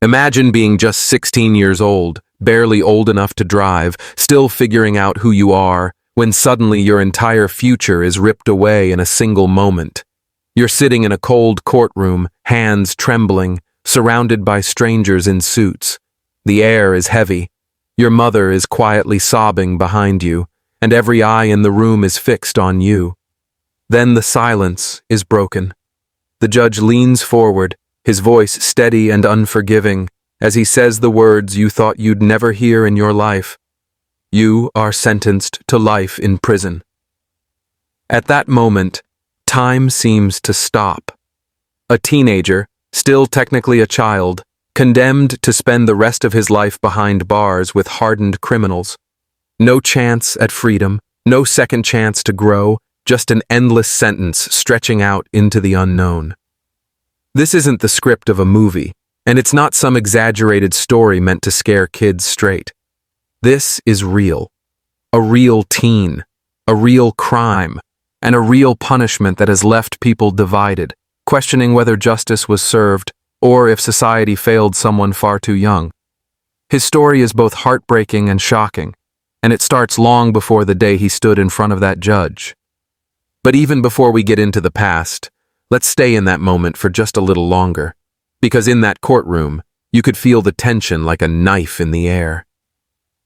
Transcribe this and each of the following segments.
Imagine being just 16 years old, barely old enough to drive, still figuring out who you are, when suddenly your entire future is ripped away in a single moment. You're sitting in a cold courtroom, hands trembling, surrounded by strangers in suits. The air is heavy. Your mother is quietly sobbing behind you, and every eye in the room is fixed on you. Then the silence is broken. The judge leans forward, his voice steady and unforgiving, as he says the words you thought you'd never hear in your life. You are sentenced to life in prison. At that moment, time seems to stop. A teenager, still technically a child, condemned to spend the rest of his life behind bars with hardened criminals. No chance at freedom, no second chance to grow, just an endless sentence stretching out into the unknown. This isn't the script of a movie, and it's not some exaggerated story meant to scare kids straight. This is real. A real teen, a real crime, and a real punishment that has left people divided, questioning whether justice was served or if society failed someone far too young. His story is both heartbreaking and shocking, and it starts long before the day he stood in front of that judge. But even before we get into the past, let's stay in that moment for just a little longer, because in that courtroom, you could feel the tension like a knife in the air.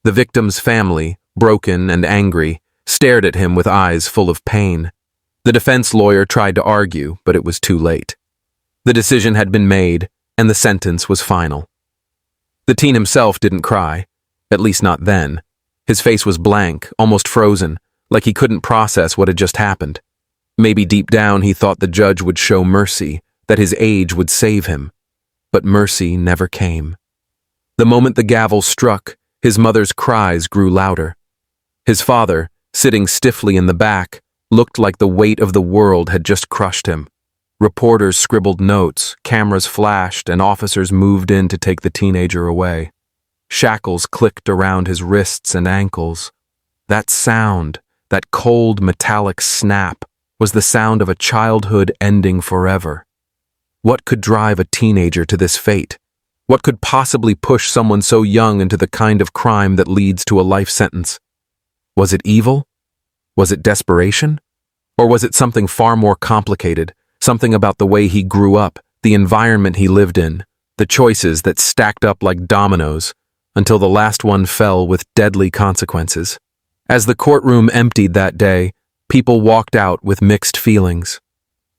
The victim's family, broken and angry, stared at him with eyes full of pain. The defense lawyer tried to argue, but it was too late. The decision had been made, and the sentence was final. The teen himself didn't cry, at least not then. His face was blank, almost frozen, like he couldn't process what had just happened. Maybe deep down he thought the judge would show mercy, that his age would save him. But mercy never came. The moment the gavel struck, his mother's cries grew louder. His father, sitting stiffly in the back, looked like the weight of the world had just crushed him. Reporters scribbled notes, cameras flashed, and officers moved in to take the teenager away. Shackles clicked around his wrists and ankles. That sound, that cold metallic snap, was the sound of a childhood ending forever. What could drive a teenager to this fate? What could possibly push someone so young into the kind of crime that leads to a life sentence? Was it evil? Was it desperation? Or was it something far more complicated, something about the way he grew up, the environment he lived in, the choices that stacked up like dominoes, until the last one fell with deadly consequences? As the courtroom emptied that day, people walked out with mixed feelings.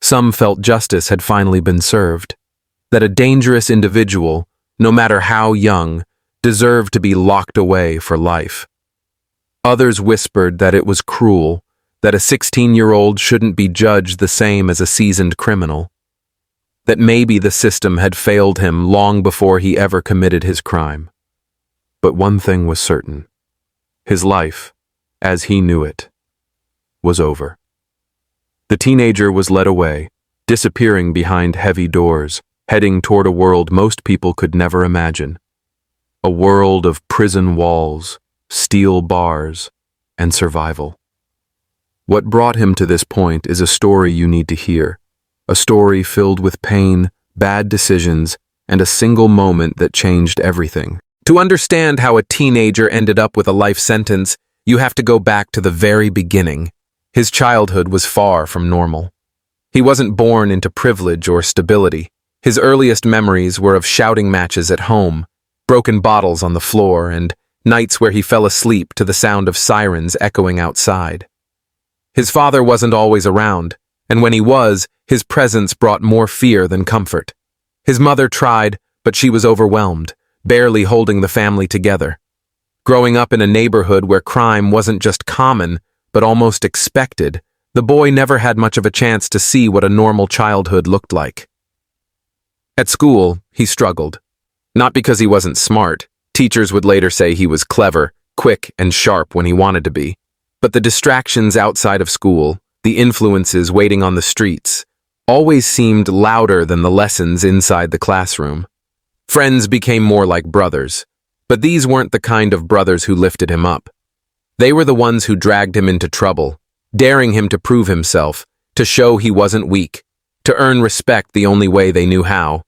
Some felt justice had finally been served, that a dangerous individual, no matter how young, deserved to be locked away for life. Others whispered that it was cruel, that a 16-year-old shouldn't be judged the same as a seasoned criminal, that maybe the system had failed him long before he ever committed his crime. But one thing was certain. His life, as he knew it, was over. The teenager was led away, disappearing behind heavy doors, heading toward a world most people could never imagine. A world of prison walls, steel bars, and survival. What brought him to this point is a story you need to hear. A story filled with pain, bad decisions, and a single moment that changed everything. To understand how a teenager ended up with a life sentence, you have to go back to the very beginning. His childhood was far from normal. He wasn't born into privilege or stability. His earliest memories were of shouting matches at home, broken bottles on the floor, and nights where he fell asleep to the sound of sirens echoing outside. His father wasn't always around, and when he was, his presence brought more fear than comfort. His mother tried, but she was overwhelmed, barely holding the family together. Growing up in a neighborhood where crime wasn't just common, but almost expected, the boy never had much of a chance to see what a normal childhood looked like. At school, he struggled. Not because he wasn't smart. Teachers would later say he was clever, quick, and sharp when he wanted to be. But the distractions outside of school, the influences waiting on the streets, always seemed louder than the lessons inside the classroom. Friends became more like brothers, but these weren't the kind of brothers who lifted him up. They were the ones who dragged him into trouble, daring him to prove himself, to show he wasn't weak, to earn respect the only way they knew how.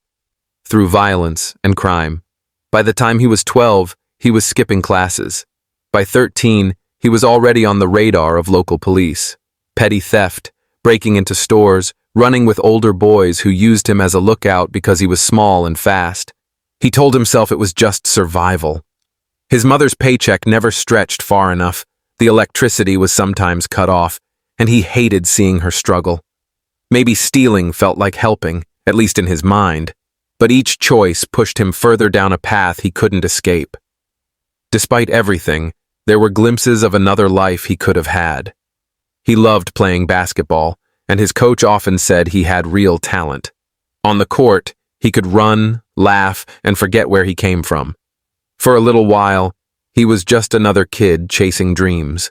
through violence and crime. By the time he was 12, he was skipping classes. By 13, he was already on the radar of local police. Petty theft, breaking into stores, running with older boys who used him as a lookout because he was small and fast. He told himself it was just survival. His mother's paycheck never stretched far enough. The electricity was sometimes cut off, and he hated seeing her struggle. Maybe stealing felt like helping, at least in his mind, but each choice pushed him further down a path he couldn't escape. Despite everything, there were glimpses of another life he could have had. He loved playing basketball, and his coach often said he had real talent. On the court, he could run, laugh, and forget where he came from. For a little while, he was just another kid chasing dreams.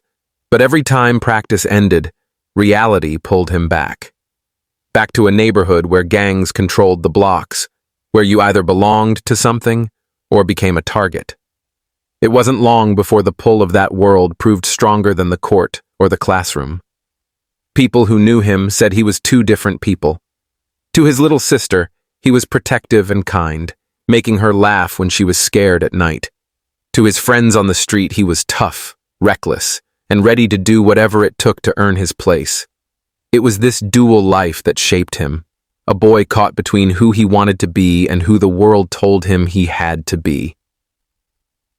But every time practice ended, reality pulled him back. Back to a neighborhood where gangs controlled the blocks, where you either belonged to something or became a target. It wasn't long before the pull of that world proved stronger than the court or the classroom. People who knew him said he was two different people. To his little sister, he was protective and kind, making her laugh when she was scared at night. To his friends on the street, he was tough, reckless, and ready to do whatever it took to earn his place. It was this dual life that shaped him, a boy caught between who he wanted to be and who the world told him he had to be.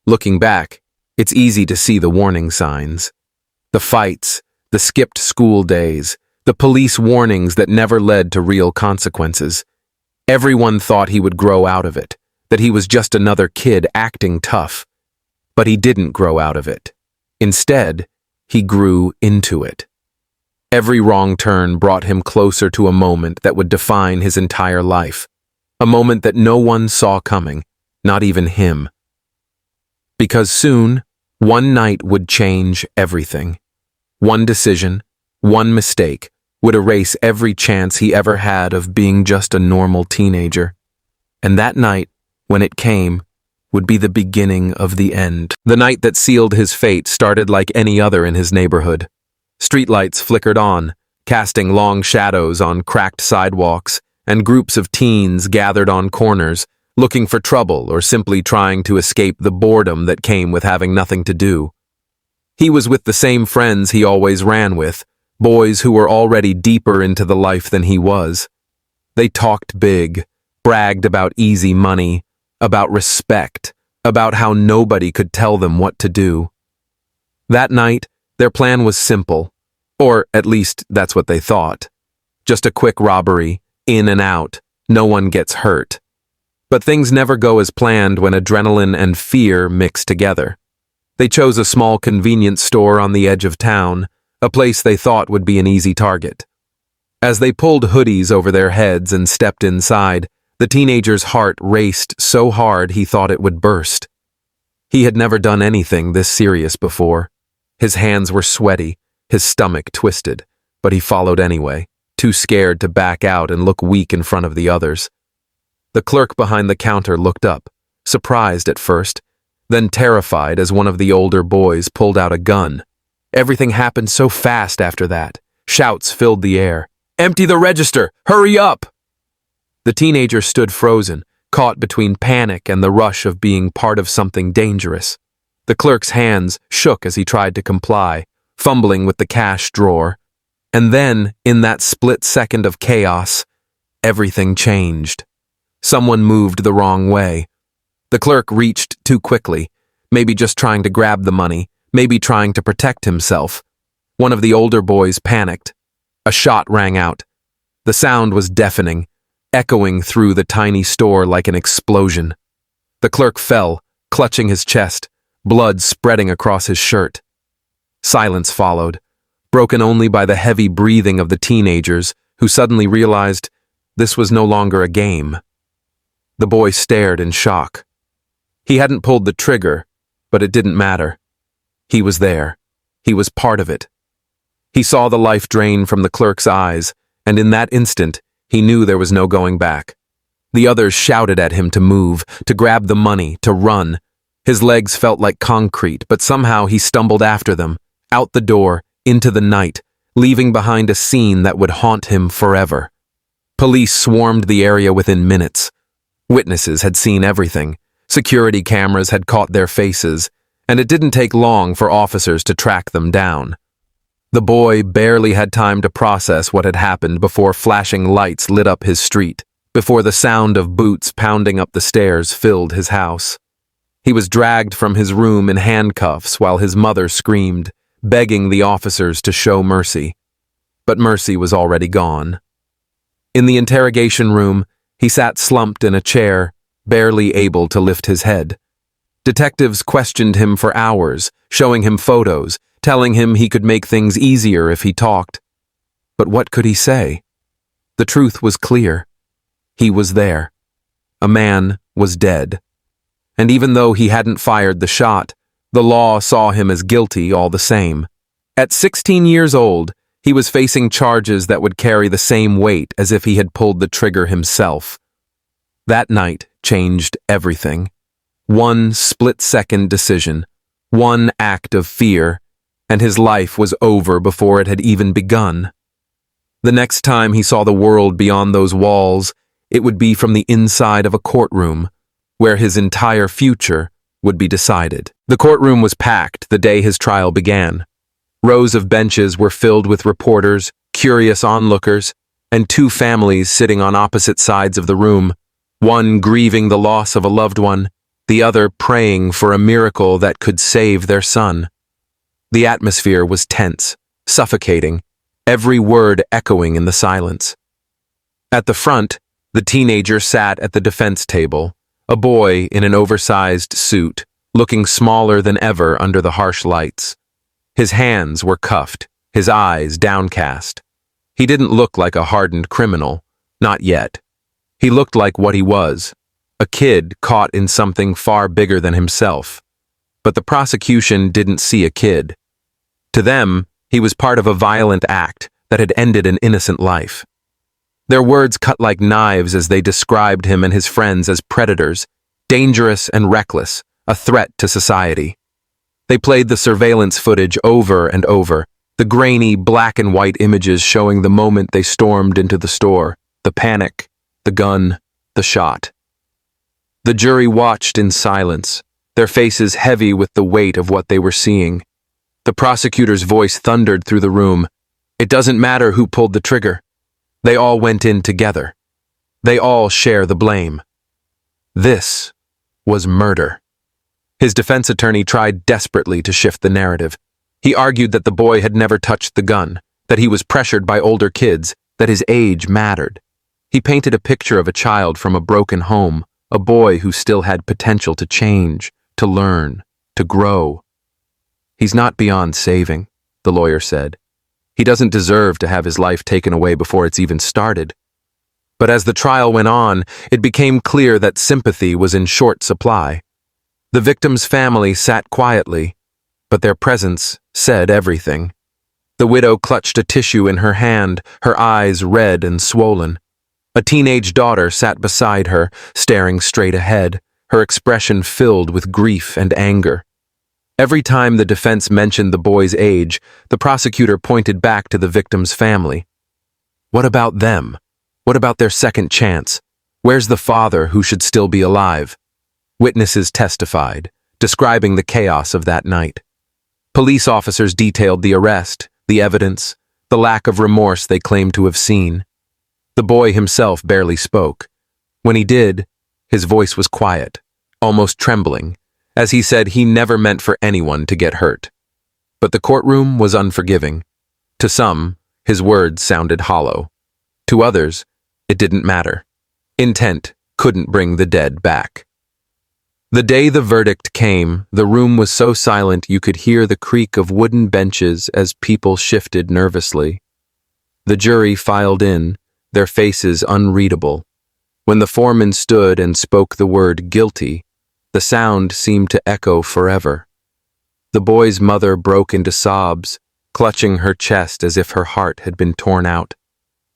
Looking back, it's easy to see the warning signs. The fights, the skipped school days, the police warnings that never led to real consequences. Everyone thought he would grow out of it, that he was just another kid acting tough. But he didn't grow out of it. Instead, he grew into it. Every wrong turn brought him closer to a moment that would define his entire life. A moment that no one saw coming, not even him. Because soon, one night would change everything. One decision, one mistake, would erase every chance he ever had of being just a normal teenager. And that night, when it came, would be the beginning of the end. The night that sealed his fate started like any other in his neighborhood. Streetlights flickered on, casting long shadows on cracked sidewalks, and groups of teens gathered on corners, looking for trouble or simply trying to escape the boredom that came with having nothing to do. He was with the same friends he always ran with, boys who were already deeper into the life than he was. They talked big, bragged about easy money, about respect, about how nobody could tell them what to do. That night, their plan was simple, or at least that's what they thought. Just a quick robbery, in and out, no one gets hurt. But things never go as planned when adrenaline and fear mix together. They chose a small convenience store on the edge of town, a place they thought would be an easy target. As they pulled hoodies over their heads and stepped inside, the teenager's heart raced so hard he thought it would burst. He had never done anything this serious before. His hands were sweaty, his stomach twisted, but he followed anyway, too scared to back out and look weak in front of the others. The clerk behind the counter looked up, surprised at first, then terrified as one of the older boys pulled out a gun. Everything happened so fast after that. Shouts filled the air. "Empty the register! Hurry up!" The teenager stood frozen, caught between panic and the rush of being part of something dangerous. The clerk's hands shook as he tried to comply, fumbling with the cash drawer. And then, in that split second of chaos, everything changed. Someone moved the wrong way. The clerk reached too quickly, maybe just trying to grab the money, maybe trying to protect himself. One of the older boys panicked. A shot rang out. The sound was deafening, echoing through the tiny store like an explosion. The clerk fell, clutching his chest, blood spreading across his shirt. Silence followed, broken only by the heavy breathing of the teenagers who suddenly realized this was no longer a game. The boy stared in shock. He hadn't pulled the trigger, but it didn't matter. He was there. He was part of it. He saw the life drain from the clerk's eyes, and in that instant, he knew there was no going back. The others shouted at him to move, to grab the money, to run. His legs felt like concrete, but somehow he stumbled after them, out the door, into the night, leaving behind a scene that would haunt him forever. Police swarmed the area within minutes. Witnesses had seen everything. Security cameras had caught their faces, and it didn't take long for officers to track them down. The boy barely had time to process what had happened before flashing lights lit up his street, before the sound of boots pounding up the stairs filled his house. He was dragged from his room in handcuffs while his mother screamed, begging the officers to show mercy. But mercy was already gone. In the interrogation room, he sat slumped in a chair, barely able to lift his head. Detectives questioned him for hours, showing him photos, telling him he could make things easier if he talked. But what could he say? The truth was clear. He was there. A man was dead. And even though he hadn't fired the shot, the law saw him as guilty all the same. At 16 years old, he was facing charges that would carry the same weight as if he had pulled the trigger himself. That night changed everything. One split-second decision, one act of fear, and his life was over before it had even begun. The next time he saw the world beyond those walls, it would be from the inside of a courtroom, where his entire future would be decided. The courtroom was packed the day his trial began. Rows of benches were filled with reporters, curious onlookers, and two families sitting on opposite sides of the room, one grieving the loss of a loved one, the other praying for a miracle that could save their son. The atmosphere was tense, suffocating, every word echoing in the silence. At the front, the teenager sat at the defense table, a boy in an oversized suit, looking smaller than ever under the harsh lights. His hands were cuffed, his eyes downcast. He didn't look like a hardened criminal, not yet. He looked like what he was, a kid caught in something far bigger than himself. But the prosecution didn't see a kid. To them, he was part of a violent act that had ended an innocent life. Their words cut like knives as they described him and his friends as predators, dangerous and reckless, a threat to society. They played the surveillance footage over and over, the grainy black and white images showing the moment they stormed into the store, the panic, the gun, the shot. The jury watched in silence, their faces heavy with the weight of what they were seeing. The prosecutor's voice thundered through the room. It doesn't matter who pulled the trigger. They all went in together. They all share the blame. This was murder. His defense attorney tried desperately to shift the narrative. He argued that the boy had never touched the gun, that he was pressured by older kids, that his age mattered. He painted a picture of a child from a broken home, a boy who still had potential to change, to learn, to grow. He's not beyond saving, the lawyer said. He doesn't deserve to have his life taken away before it's even started. But as the trial went on, it became clear that sympathy was in short supply. The victim's family sat quietly, but their presence said everything. The widow clutched a tissue in her hand, her eyes red and swollen. A teenage daughter sat beside her, staring straight ahead, her expression filled with grief and anger. Every time the defense mentioned the boy's age, the prosecutor pointed back to the victim's family. What about them? What about their second chance? Where's the father who should still be alive? Witnesses testified, describing the chaos of that night. Police officers detailed the arrest, the evidence, the lack of remorse they claimed to have seen. The boy himself barely spoke. When he did, his voice was quiet, almost trembling, as he said he never meant for anyone to get hurt. But the courtroom was unforgiving. To some, his words sounded hollow. To others, it didn't matter. Intent couldn't bring the dead back. The day the verdict came, the room was so silent you could hear the creak of wooden benches as people shifted nervously. The jury filed in, their faces unreadable. When the foreman stood and spoke the word guilty, the sound seemed to echo forever. The boy's mother broke into sobs, clutching her chest as if her heart had been torn out.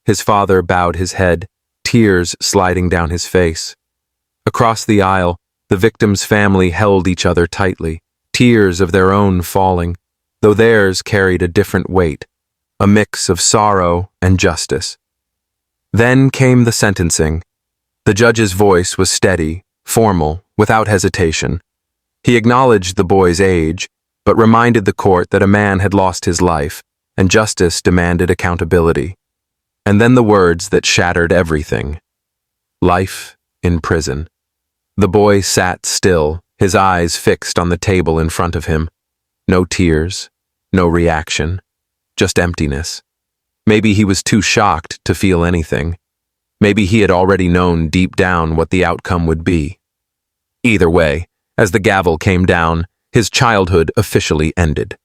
His father bowed his head, tears sliding down his face. Across the aisle, the victim's family held each other tightly, tears of their own falling, though theirs carried a different weight, a mix of sorrow and justice. Then came the sentencing. The judge's voice was steady, formal, without hesitation. He acknowledged the boy's age, but reminded the court that a man had lost his life, and justice demanded accountability. And then the words that shattered everything. Life in prison. The boy sat still, his eyes fixed on the table in front of him. No tears, no reaction, just emptiness. Maybe he was too shocked to feel anything. Maybe he had already known deep down what the outcome would be. Either way, as the gavel came down, his childhood officially ended.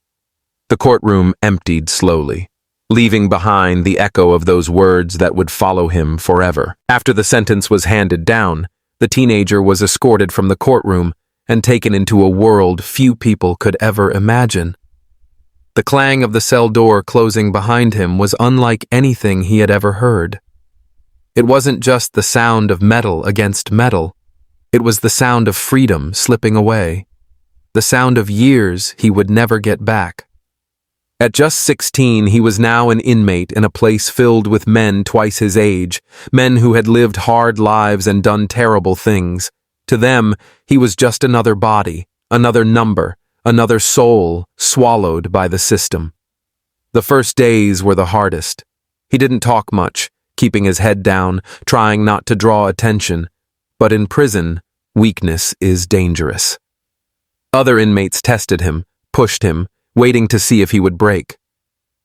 The courtroom emptied slowly, leaving behind the echo of those words that would follow him forever. After the sentence was handed down, the teenager was escorted from the courtroom and taken into a world few people could ever imagine. The clang of the cell door closing behind him was unlike anything he had ever heard. It wasn't just the sound of metal against metal. It was the sound of freedom slipping away. The sound of years he would never get back. At just 16, he was now an inmate in a place filled with men twice his age, men who had lived hard lives and done terrible things. To them, he was just another body, another number, another soul swallowed by the system. The first days were the hardest. He didn't talk much, keeping his head down, trying not to draw attention. But in prison, weakness is dangerous. Other inmates tested him, pushed him, waiting to see if he would break.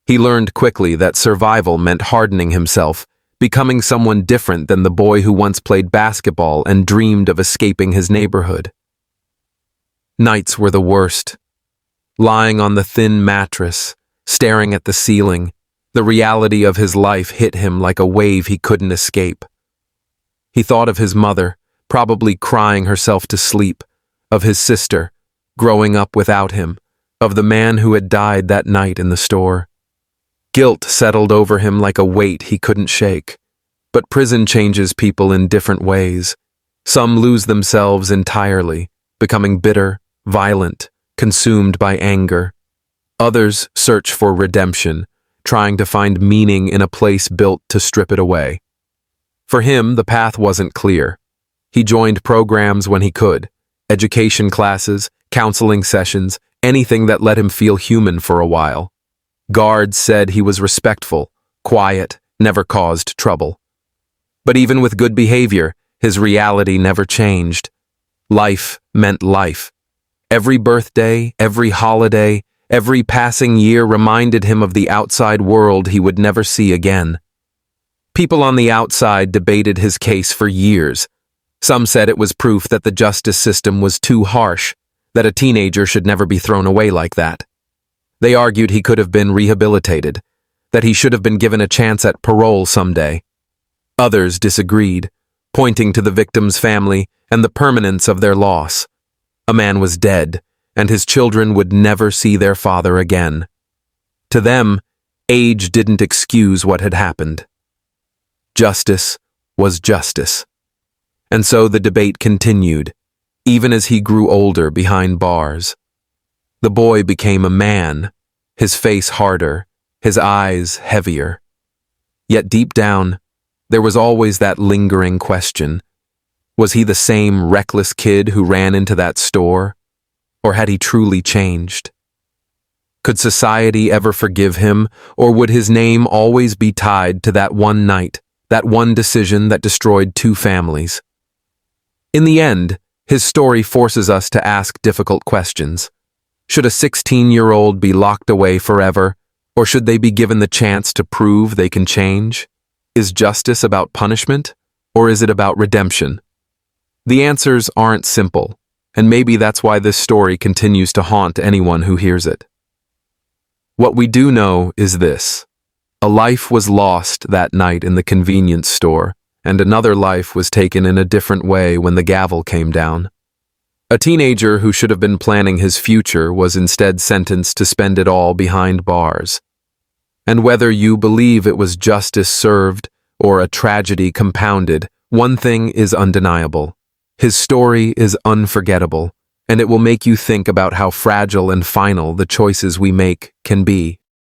He learned quickly that survival meant hardening himself, becoming someone different than the boy who once played basketball and dreamed of escaping his neighborhood. Nights were the worst. Lying on the thin mattress, staring at the ceiling, the reality of his life hit him like a wave he couldn't escape. He thought of his mother, probably crying herself to sleep, of his sister, growing up without him, of the man who had died that night in the store. Guilt settled over him like a weight he couldn't shake. But prison changes people in different ways. Some lose themselves entirely, becoming bitter, violent, consumed by anger. Others search for redemption, trying to find meaning in a place built to strip it away. For him, the path wasn't clear. He joined programs when he could, education classes, counseling sessions, anything that let him feel human for a while. Guards said he was respectful, quiet, never caused trouble. But even with good behavior, his reality never changed. Life meant life. Every birthday, every holiday, every passing year reminded him of the outside world he would never see again. People on the outside debated his case for years. Some said it was proof that the justice system was too harsh, that a teenager should never be thrown away like that. They argued he could have been rehabilitated, that he should have been given a chance at parole someday. Others disagreed, pointing to the victim's family and the permanence of their loss. A man was dead, and his children would never see their father again. To them, age didn't excuse what had happened. Justice was justice. And so the debate continued, even as he grew older behind bars. The boy became a man, his face harder, his eyes heavier. Yet deep down, there was always that lingering question. Was he the same reckless kid who ran into that store? Or had he truly changed? Could society ever forgive him, or would his name always be tied to that one night, that one decision that destroyed two families? In the end, his story forces us to ask difficult questions. Should a 16-year-old be locked away forever, or should they be given the chance to prove they can change? Is justice about punishment, or is it about redemption? The answers aren't simple, and maybe that's why this story continues to haunt anyone who hears it. What we do know is this: a life was lost that night in the convenience store, and another life was taken in a different way when the gavel came down. A teenager who should have been planning his future was instead sentenced to spend it all behind bars. And whether you believe it was justice served or a tragedy compounded, one thing is undeniable. His story is unforgettable, and it will make you think about how fragile and final the choices we make can be.